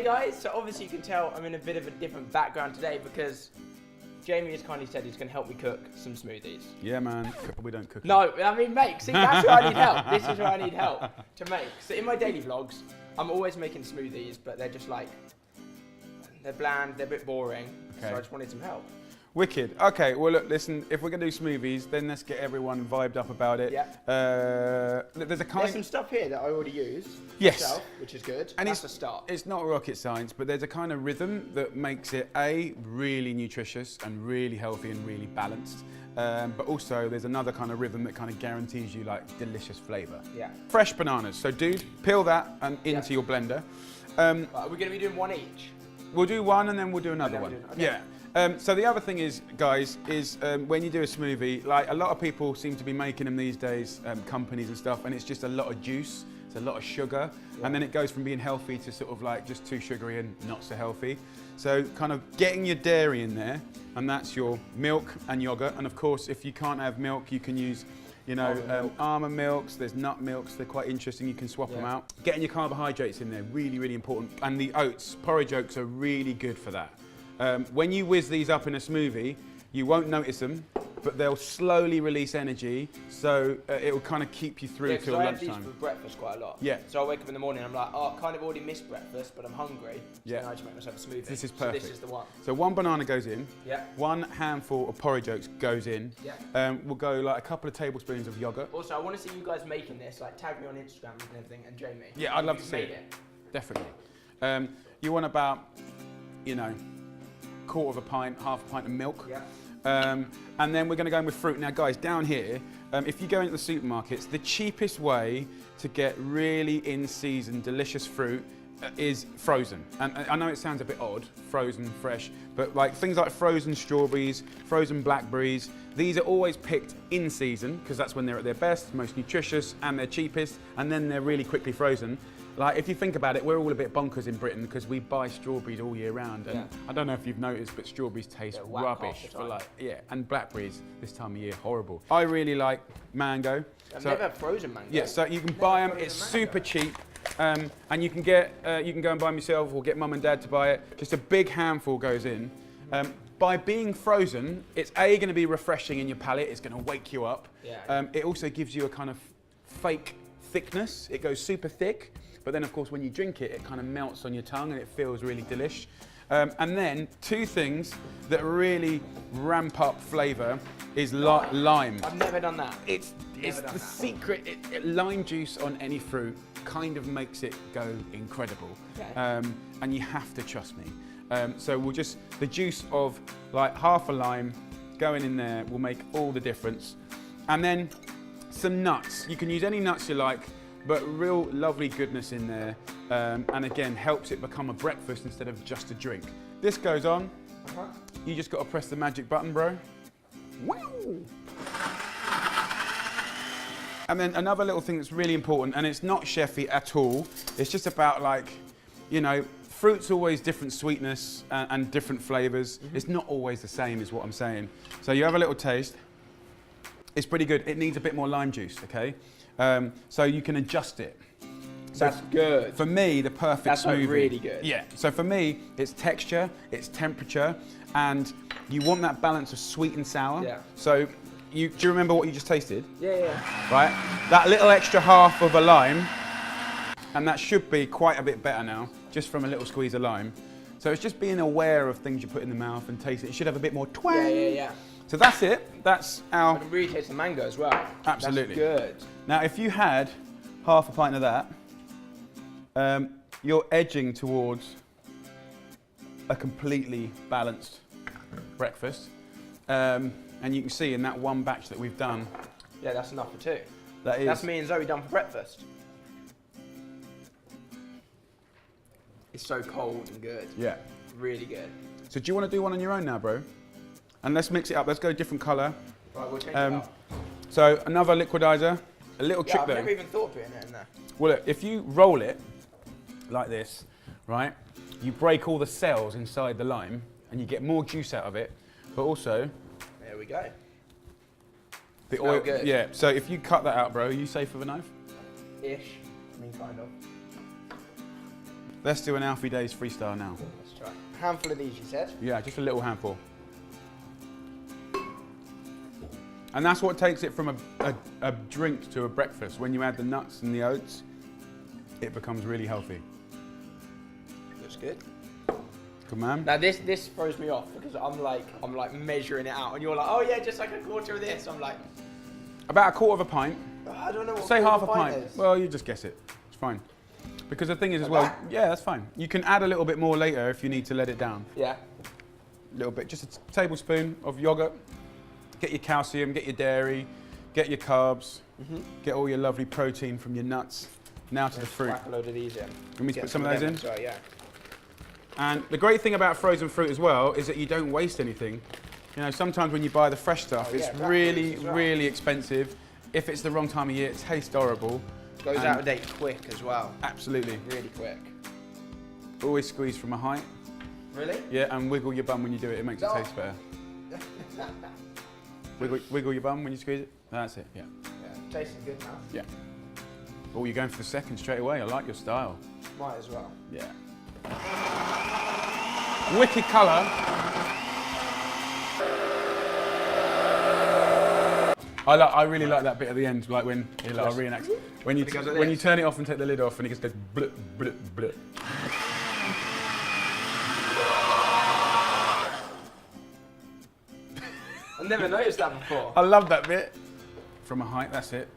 guys, so obviously you can tell I'm in a bit of a different background today because Jamie has kindly said he's going to help me cook some smoothies. Yeah, man. We don't cook. No, I mean make. See, that's where I need help. This is where I need help to make. So in my daily vlogs, I'm always making smoothies, but they're just like, they're bland, they're a bit boring. Okay. So I just wanted some help. Wicked. Okay, well look, listen, if we're going to do smoothies, then let's get everyone vibed up about it. Yeah. There's some stuff here that I already use. Yes. Myself, which is good. And that's a start. It's not rocket science, but there's a kind of rhythm that makes it really nutritious and really healthy and really balanced. But also there's another kind of rhythm that kind of guarantees you like delicious flavour. Yeah. Fresh bananas. So dude, peel that and into your blender. Are we going to be doing one each? We'll do one and then we'll do another one. Okay. Yeah. So the other thing is, guys, is when you do a smoothie, like a lot of people seem to be making them these days, companies and stuff, and it's just a lot of juice, it's a lot of sugar, and then it goes from being healthy to sort of like just too sugary and not so healthy. So kind of getting your dairy in there, and that's your milk and yogurt, and of course, if you can't have milk, you can use, you know, almond milks, there's nut milks, they're quite interesting, you can swap them out. Getting your carbohydrates in there, really important, and the oats, porridge oats are really good for that. When you whiz these up in a smoothie, you won't notice them, but they'll slowly release energy, so it will kind of keep you through till lunchtime. I have these for breakfast quite a lot. Yeah. So I wake up in the morning and I'm like, oh, I kind of already missed breakfast, but I'm hungry. So Yeah. then I just make myself a smoothie. This is perfect. So this is the one. So one banana goes in, Yeah. one handful of porridge oats goes in, Yeah. we'll go like a couple of tablespoons of yogurt. Also, I want to see you guys making this, like tag me on Instagram and everything, and Jamie. Yeah, I'd love to see it. Definitely. You want about, you know, quarter of a pint, half a pint of milk. Yeah. And then we're going to go in with fruit. Now guys, down here, if you go into the supermarkets, the cheapest way to get really in-season delicious fruit is frozen. And I know it sounds a bit odd, frozen, fresh, but like things like frozen strawberries, frozen blackberries, these are always picked in season because that's when they're at their best, most nutritious, and they're cheapest, and then they're really quickly frozen. Like, if you think about it, we're all a bit bonkers in Britain because we buy strawberries all year round. And I don't know if you've noticed, but strawberries taste rubbish. And blackberries this time of year, horrible. I really like mango. I've never had frozen mango. Yeah, so you can buy them, it's super cheap. And you can go and buy them yourself or get mum and dad to buy it. Just a big handful goes in. By being frozen, it's going to be refreshing in your palate, it's going to wake you up. Yeah. It also gives you a kind of fake thickness. It goes super thick. But then, of course, when you drink it, it kind of melts on your tongue and it feels really delish. And then, two things that really ramp up flavour is lime. I've never done that. It's the secret. Lime juice on any fruit kind of makes it go incredible. Okay. And you have to trust me. So we'll just, the juice of like half a lime going in there will make all the difference. And then some nuts. You can use any nuts you like, but real lovely goodness in there, and again helps it become a breakfast instead of just a drink. This goes on. You just got to press the magic button, bro. Wow. And then another little thing that's really important, and it's not chefy at all. It's just about like, you know, fruit's always different sweetness and different flavors. It's not always the same, is what I'm saying. So you have a little taste. It's pretty good. It needs a bit more lime juice, okay? So you can adjust it. So that's good. For me, the perfect smoothie. That's like really good. Yeah. So for me, it's texture, it's temperature, and you want that balance of sweet and sour. Yeah. So do you remember what you just tasted? Yeah. Right? That little extra half of a lime, and that should be quite a bit better now, just from a little squeeze of lime. So it's just being aware of things you put in the mouth and taste it. It should have a bit more twang. Yeah. So that's it. That's our... I can really taste the mango as well. Absolutely. That's good. Now, if you had half a pint of that, you're edging towards a completely balanced breakfast. And you can see in that one batch that we've done. Yeah, that's enough for two. That's me and Zoe done for breakfast. It's so cold and good. Yeah. Really good. So do you want to do one on your own now, bro? And let's mix it up. Let's go a different colour. Right, we'll change it up. So another liquidizer. A little trick I've though. never even thought of putting it in there. Well, look, if you roll it like this, right, you break all the cells inside the lime and you get more juice out of it, but also... There we go. The Smell oil, good. yeah, so if you cut that out, bro, are you safe with a knife? Ish. I mean, kind of. Let's do an Alfie Days freestyle now. Let's try. A handful of these, you said? Yeah, just a little handful. And that's what takes it from a drink to a breakfast. When you add the nuts and the oats, it becomes really healthy. Looks good. Good man. Now this throws me off because I'm like measuring it out, and you're like, oh yeah, just like a quarter of this. I'm like, About a quarter of a pint. I don't know what. Say half a quarter pint. is. Well, you just guess it. It's fine. Because the thing is as Like well, that? yeah, that's fine. You can add a little bit more later if you need to let it down. Yeah. A little bit, just a tablespoon of yogurt. Get your calcium, get your dairy, get your carbs, get all your lovely protein from your nuts. Now to the fruit. Whack a load of these in. Want me to Get put some of those them in? as well, yeah. And the great thing about frozen fruit as well is that you don't waste anything. You know, sometimes when you buy the fresh stuff, Oh, yeah, it's black really, fruits as well. really expensive. If it's the wrong time of year, it tastes horrible. Goes And- out of date quick as well. Absolutely. Really quick. Always squeeze from a height. Really? Yeah, and wiggle your bum when you do it. It makes it No. taste better. Wiggle your bum when you squeeze it. That's it. Yeah. Yeah. Tasting good now. Yeah. Oh, you're going for the second straight away. I like your style. Might as well. Yeah. Wicked colour. I really like that bit at the end, like when he like reenacts. When you When he goes like when you this. turn it off and take the lid off, and he just goes blip blip blip. I've never noticed that before. I love that bit. From a height, that's it.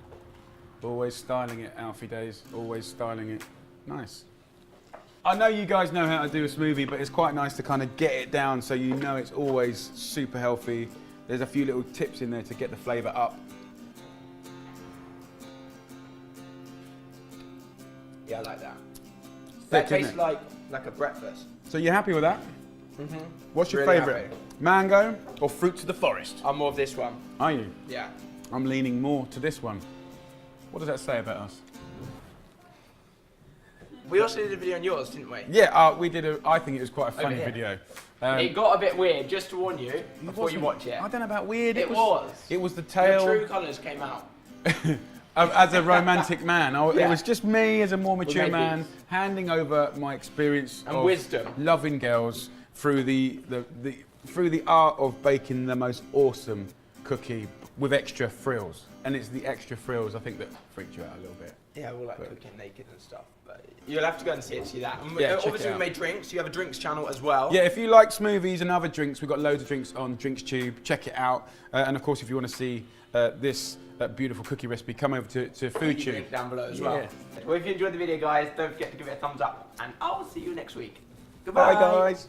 Always styling it, Alfie Days. Always styling it. Nice. I know you guys know how to do a smoothie, but it's quite nice to kind of get it down so you know it's always super healthy. There's a few little tips in there to get the flavour up. Yeah, I like that. Thick, That isn't tastes it? like a breakfast. So you happy with that? Mm-hmm. What's your Really favourite? happy. Mango or fruits of the forest? I'm more of this one. Are you? Yeah. I'm leaning more to this one. What does that say about us? We also did a video on yours, didn't we? Yeah, we did I think it was quite a funny here. video. It got a bit weird, just to warn you, before you watch it. I don't know about weird. It was. It was the Your tale. true colours came out. As a romantic man, It Yeah. was just me as a more mature made man these. handing over my experience And of wisdom. loving girls through the art of baking the most awesome cookie with extra frills. And it's the extra frills I think that freaked you out a little bit. Yeah, we're like cooking naked and stuff. But you'll have to go and see that. And Yeah, check obviously, it we out. made drinks. You have a drinks channel as well. Yeah, if you like smoothies and other drinks, we've got loads of drinks on DrinksTube. Check it out. And of course, if you want to see this beautiful cookie recipe, come over to Leave a FoodTube. link down below as well. Yeah. Well, if you enjoyed the video, guys, don't forget to give it a thumbs up. And I'll see you next week. Bye, Goodbye. guys.